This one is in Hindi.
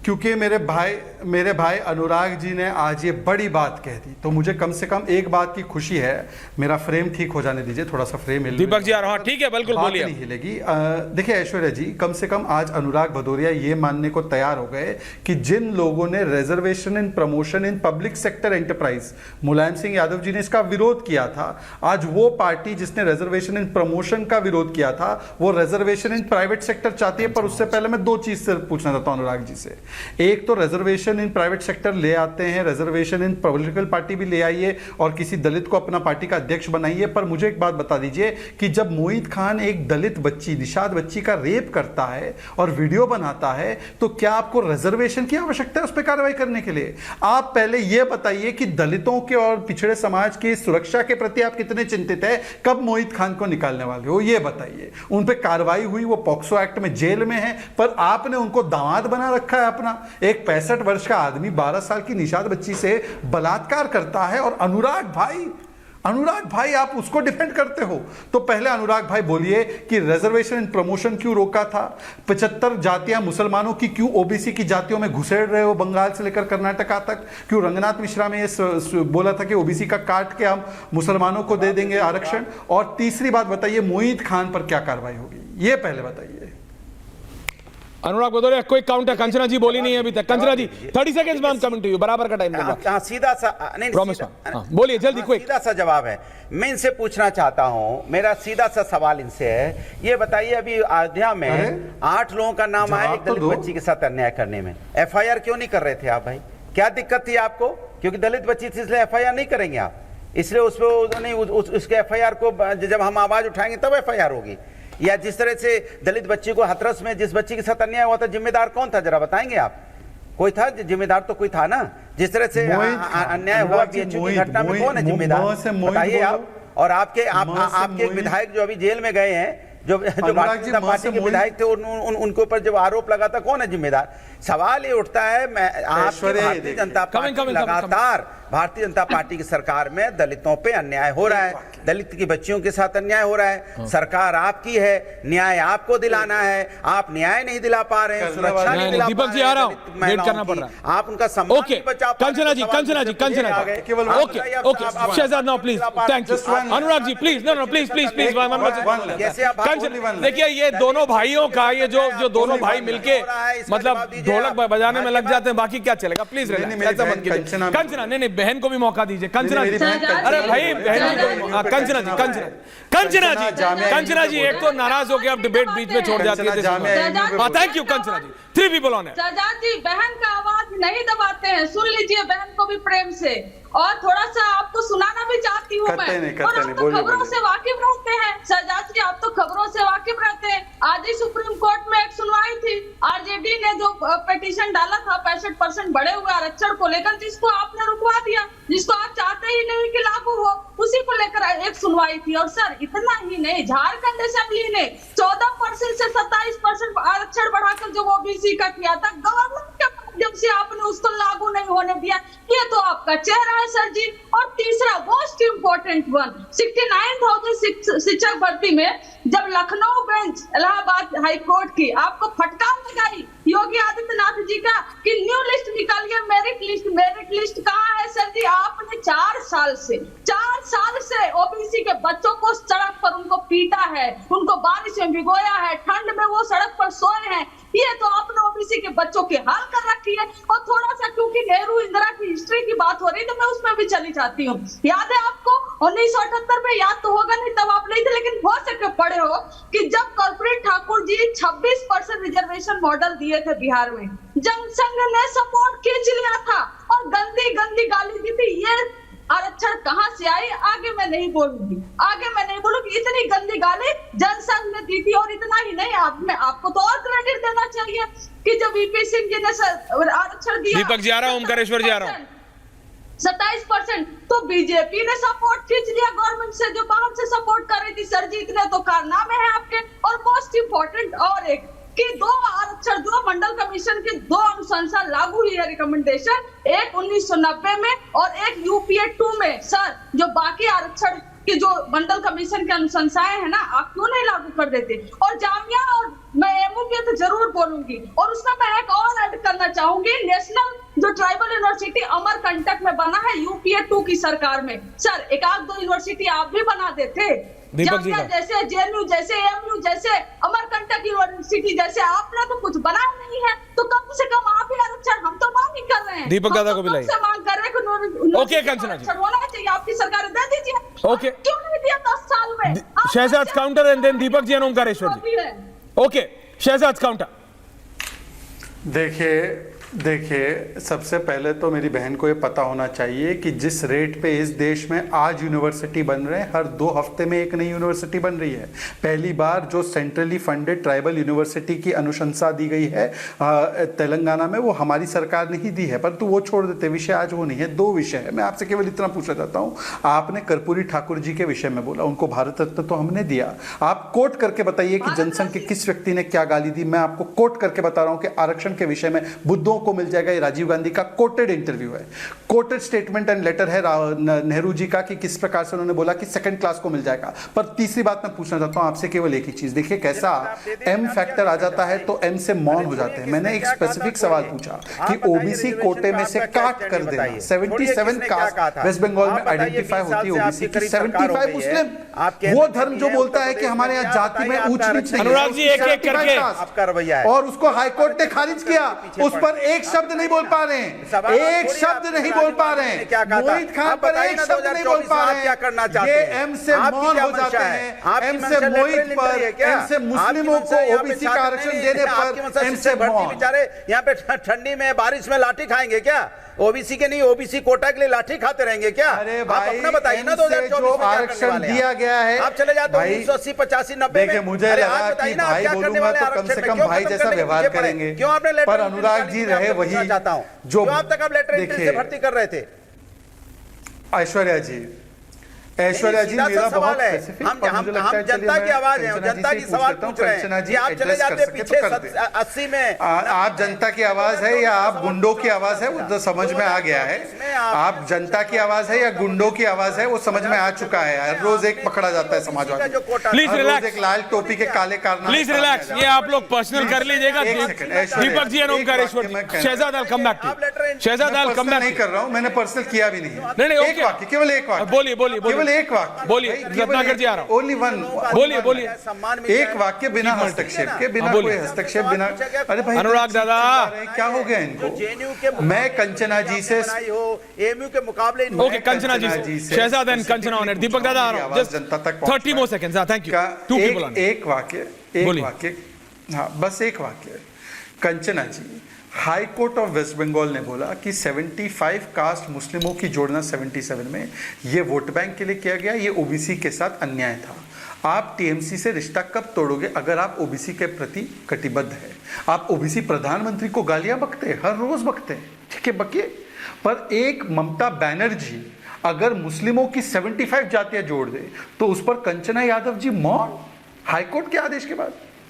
क्योंकि मेरे भाई अनुराग जी ने आज ये बड़ी बात कह दी, तो मुझे कम से कम एक बात की खुशी है। मेरा फ्रेम ठीक हो जाने दीजिए, थोड़ा सा फ्रेम हिल। दीपक जी आ रहा हूं, ठीक है, बिल्कुल बोलिए। नहीं हिलेगी। देखिए ऐश्वर्या जी, कम से कम आज अनुराग भदौरिया ये मानने को तैयार हो गए कि जिन लोगों ने reservation in promotion in public sector enterprise, Mulayam Singh Yadav ji ने इसका विरोध किया था, आज वो पार्टी जिसने रिजर्वेशन इन प्रमोशन का विरोध किया था वो रिजर्वेशन इन प्राइवेट सेक्टर चाहती है। पर उससे पहले मैं दो चीज से पूछना चाहता हूं अनुराग जी से। एक तो रिजर्वेशन इन प्राइवेट सेक्टर ले आते हैं, रिजर्वेशन इन पॉलिटिकल पार्टी भी ले आइए और किसी दलित को अपना पार्टी का अध्यक्ष बनाइए। पर मुझे एक बात बता दीजिए कि जब मोहित खान एक दलित बच्ची, निषाद बच्ची का रेप करता है और वीडियो बनाता है, तो क्या आपको रिजर्वेशन की आवश्यकता है उस पर कार्रवाई करने के लिए? आप पहले यह बताइए कि दलितों के और पिछड़े समाज की सुरक्षा के प्रति आप कितने चिंतित है, कब मोहित खान को निकालने वाले हो ये बताइए। उन पर कार्रवाई हुई, वो पॉक्सो एक्ट में जेल में है, पर आपने उनको दामाद बना रखा है अपना। एक 65 वर्ष का आदमी 12 साल की निषाद बच्ची से बलात्कार करता है और अनुराग भाई आप उसको डिफेंड करते हो। तो पहले अनुराग भाई बोलिए कि रिजर्वेशन इन प्रमोशन क्यों रोका था? 75 जातियां मुसलमानों की क्यों ओबीसी की जातियों में घुसेड़ रहे हो, बंगाल से लेकर कर्नाटका तक? क्यों रंगनाथ मिश्रा में ये बोला था कि ओबीसी का काट के हम मुसलमानों को दे देंगे आरक्षण? और तीसरी बात बताइए, मोहित खान पर क्या कार्रवाई होगी, ये पहले बताइए। अनुराग भदौरिया कोई काउंटर, कंचना जी बोली नहीं है अभी तक। कंचना जी 30 सेकंड्स में कमिंग टू यू, बराबर का टाइम दूंगा। सीधा सा नहीं, बोलिए जल्दी, कोई सीधा सा जवाब है। मैं इनसे पूछना चाहता हूं, मेरा सीधा सा सवाल इनसे है, ये बताइए अभी अयोध्या में 8 लोगों का नाम आया एक दलित बच्ची के साथ अन्याय करने में, एफआईआर क्यों नहीं कर रहे थे आप भाई? क्या दिक्कत थी आपको? क्योंकि दलित बच्ची थी इसलिए एफआईआर नहीं करेंगे आप, इसलिए उस पर नहीं, उसके एफआईआर को जब हम आवाज उठाएंगे तब एफआईआर होगी। या जिस तरह से दलित बच्ची को हाथरस में जिस बच्ची के साथ अन्याय हुआ था, जिम्मेदार कौन था जरा बताएंगे आप? कोई था जिम्मेदार? तो कोई था ना। जिस तरह से अन्याय हुआ बीएचयू की घटना में, कौन है जिम्मेदार बताइए आप? और आपके विधायक जो अभी जेल में गए हैं, जो भारतीय जनता पार्टी के विधायक थे, उनके ऊपर जब आरोप लगा था, कौन है जिम्मेदार? सवाल ये उठता है, भारतीय जनता पार्टी लगातार भारतीय जनता पार्टी की सरकार में दलितों पे अन्याय हो रहा है, दलित की बच्चियों के साथ अन्याय हो रहा है। सरकार आपकी है, न्याय आपको दिलाना है, आप न्याय नहीं दिला पा रहे हैं, सुरक्षा नहीं दिला पा रहे हैं। दीपक जी आ रहा हूं, वेट करना पड़ रहा है, आप उनका सम्मान नहीं बचा पा रहे हैं। Kanchana ji, okay Shahzad now please, thank you. Anurag ji please, no please, देखिए ये दोनों भाइयों का, ये जो दोनों भाई मिलके मतलब ढोलक बजाने में लग जाते हैं, बाकी क्या चलेगा? प्लीज कंचना, नहीं बहन को भी मौका दीजिए। कंचना जी, अरे भाई बहन, कंचना जी एक तो नाराज हो गया, अब डिबेट बीच में छोड़ जाती है। Thank you Kanchana ji. 3 people on है। शहजाद जी बहन का आवाज नहीं दबाते हैं, सुन लीजिए बहन को भी प्रेम से, और थोड़ा सा आपको सुनाना भी चाहती हूँ मैं। और आप तो खबरों से वाकिफ रहते हैं शहजाद जी, आप तो खबरों से वाकिफ रहते हैं। आज ही सुप्रीम कोर्ट में एक सुनवाई थी, आरजेडी ने जो पिटीशन डाला था 65% बढ़े हुए आरक्षण को लेकर, जिसको आपने रुकवा दिया, जिसको आप चाहते ही नहीं कि लागू हो, उसी को लेकर एक सुनवाई थी। और सर इतना ही नहीं, झारखंड असेंबली ने 14% से 27% आरक्षण बढ़ाकर जो ओबीसी का किया था, गवर्नमेंट के माध्यम से आपने उसको लागू नहीं होने दिया। ये तो आपका चेहरा है सर जी। और तीसरा मोस्ट इंपोर्टेंट वन, 69,000 शिक्षक भर्ती में जब Lucknow bench Allahabad high court की आपको फटकार लगाई योगी आदित्यनाथ जी का कि न्यू लिस्ट निकालिए, मेरिट लिस्ट कहाँ है सर जी? आपने 4 साल से ओबीसी के बच्चों को सड़क पर उनको पीटा है, उनको बारिश में भिगोया है, ठंड में वो सड़क पर सोए हैं। ये तो आपने ओबीसी के बच्चों की हाल कर रखी है। और थोड़ा सा क्योंकि नेहरू इंदिरा की हिस्ट्री की बात हो रही है तो मैं उसमें भी चली जाती हूँ। याद है आपको 1978 में? याद तो होगा नहीं, तब आप नहीं थे, लेकिन हो सके पढ़े हो कि जब कर्पूरी ठाकुर जी 26% रिजर्वेशन मॉडल दिए थे बिहार में, जनसंघ ने सपोर्ट खींच लिया था और गंदी गाली दी थी। ये आरक्षण कहां से आई आगे मैं नहीं बोलूंगी, इतनी गंदी गाली जनसंघ ने दी थी। और इतना ही नहीं, आपको तो और क्रेडिट देना चाहिए कि जब वीपी सिंह जी ने आरक्षण दिया, दीपक जी आ रहा हूं, ओमकारेश्वर जी आ रहा हूं, 27%, तो बीजेपी ने सपोर्ट खींच लिया गवर्नमेंट से, जो बाहर से सपोर्ट कर रही थी। सर जी इतने तो कारनामे हैं आपके। और मोस्ट इंपोर्टेंट और एक कि 2 आरक्षण, 2 मंडल कमीशन के 2 अनुशंसा लागू हुई है रिकमेंडेशन, एक 1990 में और एक यूपीए 2 में। सर जो बाकी आरक्षण कि जो मंडल कमीशन की अनुशंसाएं है ना, आप क्यों नहीं लागू कर देते? और जामिया, और मैं एमओ पे तो जरूर बोलूंगी, और उसमें मैं एक और ऐड करना चाहूंगी, नेशनल जो ट्राइबल यूनिवर्सिटी अमरकंटक में बना है यूपीए 2 की सरकार में, सर एक आध 2 यूनिवर्सिटी आप भी बना देते, जामिया जैसे, जेएनयू जैसे, एएमयू जैसे, अमरकंटक यूनिवर्सिटी जैसे, आपने तो कुछ बनाया नहीं है, तो कम से कम आप ही आरक्षण, हम तो मांग ही कर रहे हैं, दीपक दादा को भी लाइए, मांग कर रहे हैं। ओके कंचना जी, होना चाहिए, आपकी सरकार दे दीजिए, ओके क्यों नहीं दिया 10 साल में? Shahzad counter and then Deepak ji and Omkareshwar ji. Okay Shahzad counter. देखिए सबसे पहले तो मेरी बहन को ये पता होना चाहिए कि जिस रेट पे इस देश में आज यूनिवर्सिटी बन रहे हैं, हर 2 हफ्ते में एक नई यूनिवर्सिटी बन रही है। पहली बार जो सेंट्रली फंडेड ट्राइबल यूनिवर्सिटी की अनुशंसा दी गई है तेलंगाना में, वो हमारी सरकार ने ही दी है, परंतु वो छोड़ देते, विषय आज वो नहीं है। 2 विषय है, मैं आपसे केवल इतना पूछना चाहता हूँ। आपने कर्पूरी ठाकुर जी के विषय में बोला, उनको भारत रत्न तो हमने दिया, आप कोट करके बताइए कि जनसंघ के किस व्यक्ति ने क्या गाली दी। मैं आपको कोट करके बता रहा हूँ कि आरक्षण के विषय में बुद्धों को मिल जाएगा, ये राजीव गांधी का कोटेड इंटरव्यू है, कोटेड स्टेटमेंट एंड लेटर है नेहरू जी का कि किस प्रकार से उन्होंने बोला कि 2nd क्लास को मिल जाएगा। पर तीसरी बात मैं पूछना चाहता हूं आपसे केवल एक ही चीज, देखिए कैसा एम फैक्टर आ जाता है तो एम से मौन हो जाते हैं। मैंने एक स्पेसिफिक सवाल पूछा कि ओबीसी कोटे में से काट कर देना, 77 कास्ट वेस्ट बंगाल में आइडेंटिफाई होती है ओबीसी की, 75 मुस्लिम, वो धर्म जो बोलता है कि हमारे यहाँ जाति में ऊंच नीच नहीं, अनुराग जी एक एक करके आपका रवैया है, और उसको हाईकोर्ट ने खारिज किया, उस पर एक शब्द नहीं बोल पा रहे हैं, एक शब्द नहीं बोल पा रहे हैं, मोहित खान पर एक शब्द नहीं बोल पा रहे हैं। क्या करना चाहते हैं? ये एम से मौन हो जाते हैं, एम से मोहित पर, एम से मुस्लिमों को ओबीसी का आरक्षण देने पर एम से मौन। बेचारे यहाँ पे ठंडी में बारिश में लाठी खाएंगे क्या? ओबीसी के नहीं, ओबीसी कोटा के लिए लाठी खाते रहेंगे क्या? अरे आप भाई, अपना बताइए ना, 2024 जो आरक्षण दिया गया है, आप चले जाते हो 1980, 85, 90 में। देखिए मुझे लगा कि भाई बोलूंगा तो कम से कम भाई जैसा व्यवहार करेंगे, क्यों आपने पर अनुराग जी रहे वही चाहता हूं जो आप तक आप लेटर से भर्ती कर रहे थे। ऐश्वर्या जी मेरा बहुत हम जनता की आवाज है, जनता की सवाल पूछ रहे हैं कि आप चले जाते पीछे 80 में। आप जनता की आवाज है या आप गुंडों की आवाज है, वो तो समझ में आ गया है। आप जनता की आवाज है या गुंडों की आवाज है, वो समझ में आ चुका है। हर रोज एक पकड़ा जाता है समाजवादी, प्लीज रिलैक्स, एक लाल टोपी के काले कारनामे, प्लीज रिलैक्स, ये आप लोग पर्सनल कर लीजिएगा। Deepak ji and Omkareshwar ji, Shahzad I come back to, Shahzad I come back. नहीं कर रहा हूं, मैंने पर्सनल किया भी नहीं। नहीं एक वाक्य, केवल एक वाक्य, बोलिए एक वाक्य बोलिए, रत्नाकर जी आ रहा हूं, ओनली वन, बोलिए एक वाक्य बिना हस्तक्षेप के, बिना कोई हस्तक्षेप, बिना। अरे भाई अनुराग दादा क्या हो गया इनको? मैं कंचना जी से एमयू के मुकाबले, ओके कंचना जी से, शहजाद एंड कंचना ऑनर, दीपक दादा आ रहा हूं, जस्ट जनता तक 30 मोर सेकंड्स, थैंक यू। एक वाक्य, हाँ बस एक वाक्य। Kanchana ji, high court of West Bengal ने बोला कि 75 कास्ट मुस्लिमों की जोड़ना 77 में, ये वोट बैंक के लिए किया गया, ये ओबीसी के साथ अन्याय था। आप टीएमसी से रिश्ता कब तोड़ोगे अगर आप ओबीसी के प्रति कटिबद्ध है? आप ओबीसी प्रधानमंत्री को गालियां बकते हैं, हर रोज बकते हैं, ठीक है बकिए, पर एक ममता बनर्जी अगर मुस्लिमों की 75 जातियां जोड़ दे तो उस पर कंचना यादव जी मौन, हाईकोर्ट के आदेश के बाद।